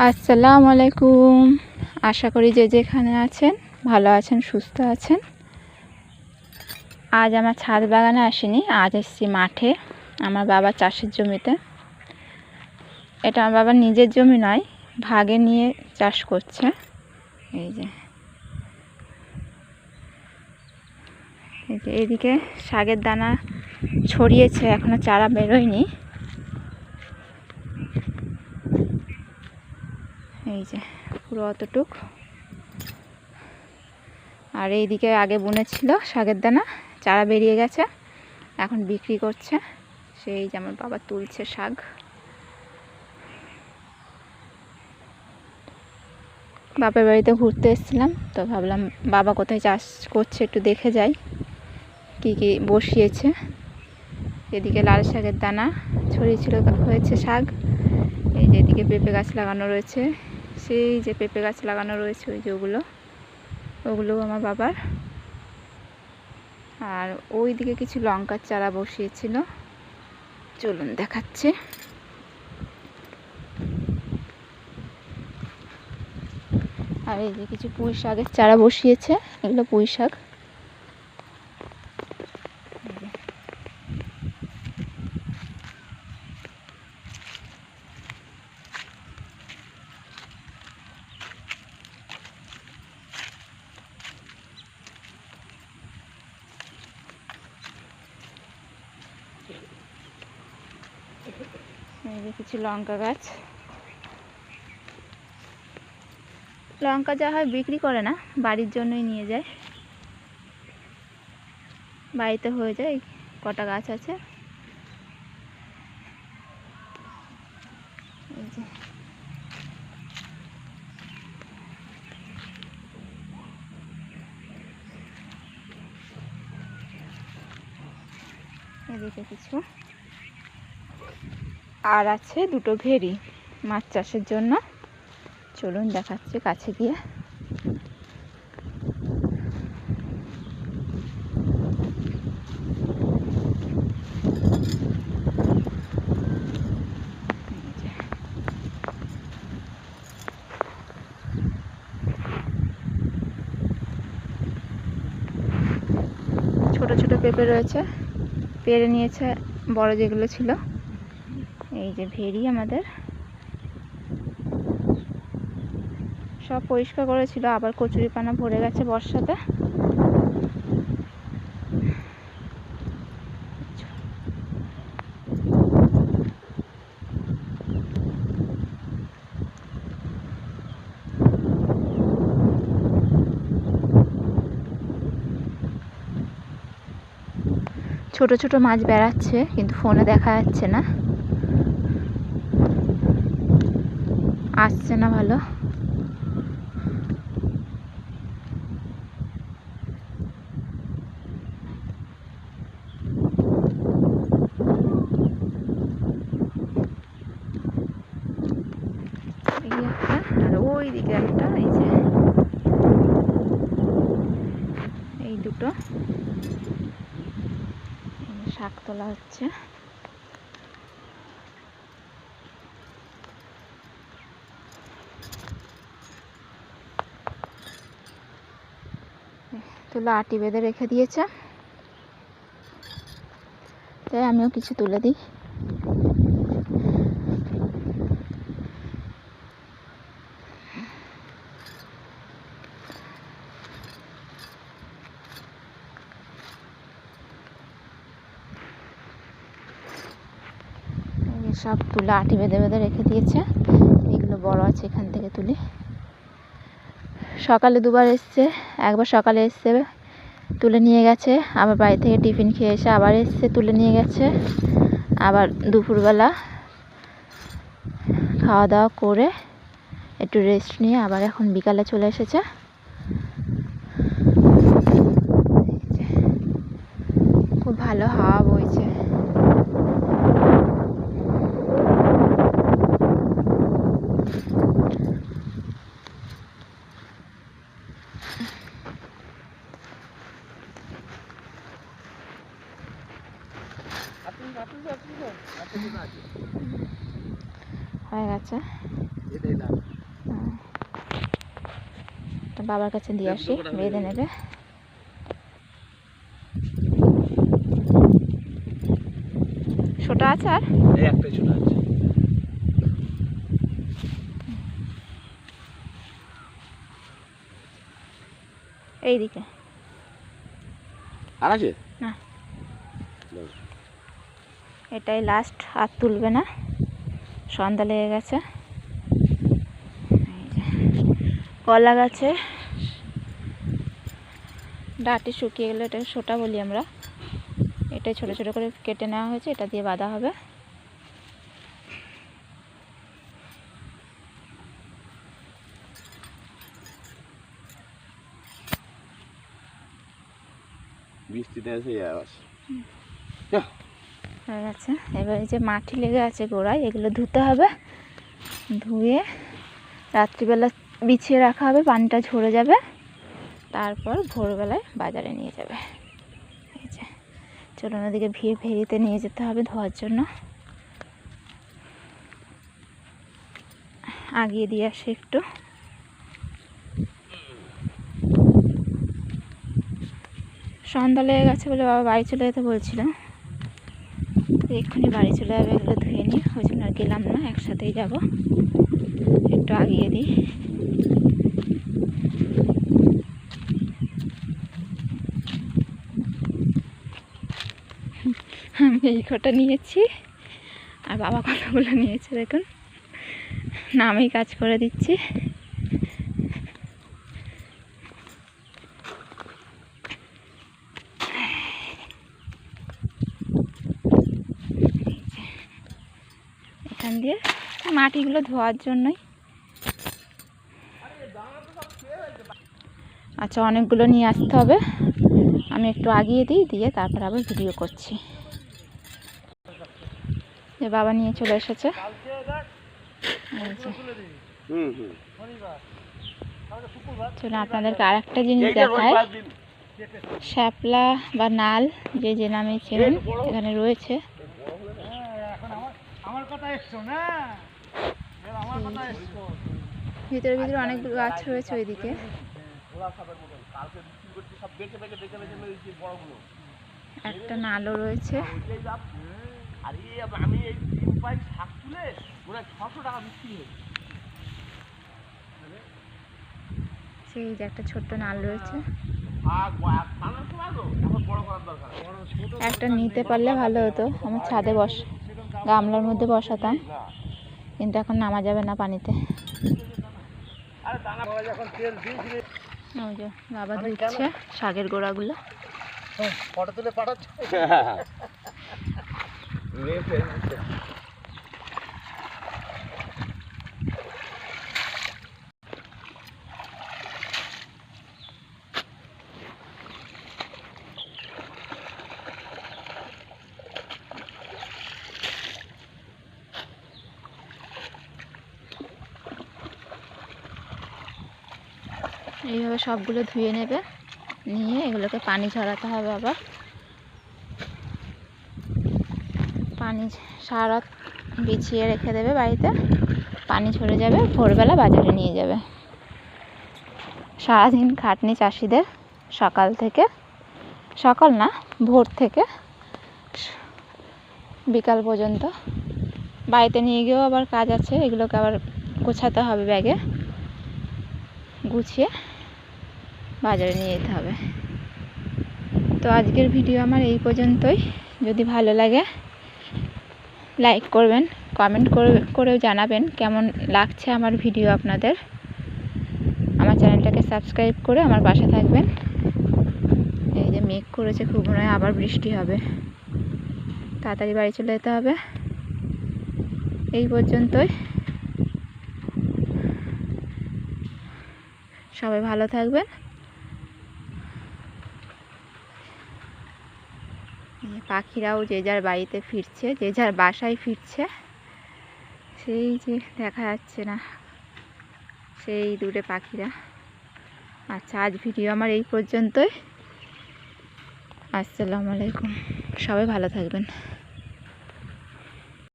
আসসালামু আলাইকুম। আশা করি যে যেখানে আছেন ভালো আছেন, সুস্থ আছেন। আজ আমার ছাদ বাগানে আসিনি, আজ এসেছি মাঠে আমার বাবা চাষের জমিতে। এটা আমার বাবার নিজের জমি নয়, ভাগে নিয়ে চাষ করছে। এই যে এদিকে শাকের দানা ছড়িয়েছে, এখনো চারা বেরোয়নি। এই যে পুরো অতটুক। আর এইদিকে আগে বুনেছিল শাকের দানা, চারা বেরিয়ে গেছে, এখন বিক্রি করছে। সেই যে আমার বাবা তুলছে শাক। বাপের বাড়িতে ঘুরতে এসেছিলাম, তো ভাবলাম বাবা কোথায় চাষ করছে একটু দেখে যাই, কি কি বসিয়েছে। এদিকে লাল শাকের দানা ছড়িয়েছিল, হয়েছে শাক। এই যে এদিকে পেঁপে গাছ লাগানো রয়েছে, সেই যে পেঁপে গাছ লাগানো রয়েছে ওই যে ওগুলো আমার বাবার। আর ওই দিকে কিছু লঙ্কার চারা বসিয়েছিল, চলুন দেখাচ্ছে। আর এই যে কিছু পুঁই শাকের চারা বসিয়েছে, এগুলো পুঁই শাক। এই যে কিছু লঙ্কা গাছ। লঙ্কা যা হয় বিক্রি করে না, বাড়ির জন্যই নিয়ে যায়, বাড়িতে হয়ে যায়। কটা গাছ আছে। এই যে এদিকে কিছু, আর আছে দুটো ভেড়ি মাছ চাষের জন্য। চলুন দেখাচ্ছি কাছে গিয়ে। ছোট ছোট পেঁপে রয়েছে, পেরে নিয়েছে বড় যেগুলো ছিল। এই যে ভেড়ি আমাদের সব পরিষ্কার করেছিল, আবার কচুরিপানা ভরে গেছে বর্ষাতে। ছোট ছোট মাছ বেড়াচ্ছে, কিন্তু ফোনে দেখা যাচ্ছে না, আসছে না ভালো। এই একটা, আর ওই দিকে একটা। এই যে এই দুটো শাক তোলা হচ্ছে। তুলে আটি বেঁধে রেখে দিয়েছে, তাই আমিও কিছু তুলে দিই। সব তুলে আটি বেঁধে বেঁধে রেখে দিয়েছে। এগুলো বড় আছে, এখান থেকে তুলি। সকালে দুবার এসছে, একবার সকালে এসছে তুলে নিয়ে গেছে, আবার বাড়ি থেকে টিফিন খেয়ে এসে আবার এসছে তুলে নিয়ে গেছে, আবার দুপুরবেলা খাওয়া দাওয়া করে একটু রেস্ট নিয়ে আবার এখন বিকালে চলে এসেছে। খুব ভালো হাওয়া বইছে। হয়ে গেছে। তো বাবার কাছে দিয়ে আসি, বেঁধে নেবে। ছোটা আছে আর একটাই ছোট আছে। এইদিকে আর আছে না, এটাই লাস্ট, আর তুলবে না, সন্ধ্যা লেগে গেছে। কলা গাছে ডাঁটি শুকিয়ে গেলে এটা ছোটা বলি আমরা। এটাই ছোট ছোট করে কেটে নেওয়া হয়েছে, এটা দিয়ে বাঁধা হবে। বৃষ্টিতে এসে হয়ে গেছে। এবার এই যে মাটি লেগে আছে গোড়ায়, এগুলো ধুতে হবে। ধুয়ে রাত্রিবেলা বিছিয়ে রাখা হবে, পানিটা ঝরে যাবে, তারপর ভোরবেলায় বাজারে নিয়ে যাবে। এই যে চলুন ওদিকে ভেরিতে নিয়ে যেতে হবে ধোয়ার জন্য। আগিয়ে দিয়ে আসি একটু। সন্ধ্যা লেগে গেছে বলে বাবা বাড়ি চলে যেতে বলছিল, এক্ষুনি বাড়ি চলে যাবে, এগুলো ধুয়ে নিয়ে, ওই জন্য আর গেলাম না, একসাথেই যাব। একটু আগিয়ে দিই। আমি এই কটা নিয়েছি আর বাবা কতগুলো নিয়েছে দেখুন, নামেই কাজ করে দিচ্ছি। এখান দিয়ে মাটিগুলো ধোয়ার জন্যই। আচ্ছা, অনেকগুলো নিয়ে আসতে হবে, আমি একটু আগিয়ে দিই, দিয়ে তারপর আবার ভিডিও করছি। যে বাবা নিয়ে চলে এসেছে। চলুন আপনাদেরকে আর একটা জিনিস দেখায়। শ্যাপলা বা নাল, যে যে নামে চেনেন, এখানে রয়েছে। ভিতরে ভিতরে অনেকগুলো গাছ রয়েছে ওইদিকে। একটা নালও রয়েছে। সেই যে একটা ছোট্ট নাল রয়েছে, একটা নিতে পারলে ভালো হতো। আমার ছাদে গামলার মধ্যে বসাতাম, কিন্তু এখন নামা যাবে না পানিতে। ওই যে বাবা ধুচ্ছে শাকের গোড়াগুলো। ফটো তুলে পাঠাচ্ছে। এইভাবে সবগুলো ধুয়ে নেবে, নিয়ে এগুলোকে পানি ঝরাতে হবে। আবার পানি সারা রাত বিছিয়ে রেখে দেবে বাড়িতে, পানি ঝরে যাবে, ভোরবেলা বাজারে নিয়ে যাবে। সারাদিন খাটনি চাষিদের, সকাল থেকে, সকাল না ভোর থেকে বিকাল পর্যন্ত। বাড়িতে নিয়ে গিয়েও আবার কাজ আছে, এগুলোকে আবার গোছাতে হবে, ব্যাগে গুছিয়ে বাজারে নিয়ে যেতে হবে। তো আজকের ভিডিও আমার এই পর্যন্তই। যদি ভালো লাগে লাইক করবেন, কমেন্ট করেও জানাবেন কেমন লাগছে আমার ভিডিও আপনাদের। আমার চ্যানেলটাকে সাবস্ক্রাইব করে আমার পাশে থাকবেন। এই যে মেঘ করেছে খুব, মনে হয় আবার বৃষ্টি হবে, তাড়াতাড়ি বাড়ি চলে যেতে হবে। এই পর্যন্তই, সবাই ভালো থাকবেন। পাখিরাও যে যার বাড়িতে ফিরছে, যে যার বাসায় ফিরছে। সেই যে দেখা যাচ্ছে না, সেই দূরে পাখিরা। আচ্ছা, আজ ভিডিও আমার এই পর্যন্তই। আসসালামু আলাইকুম, সবাই ভালো থাকবেন।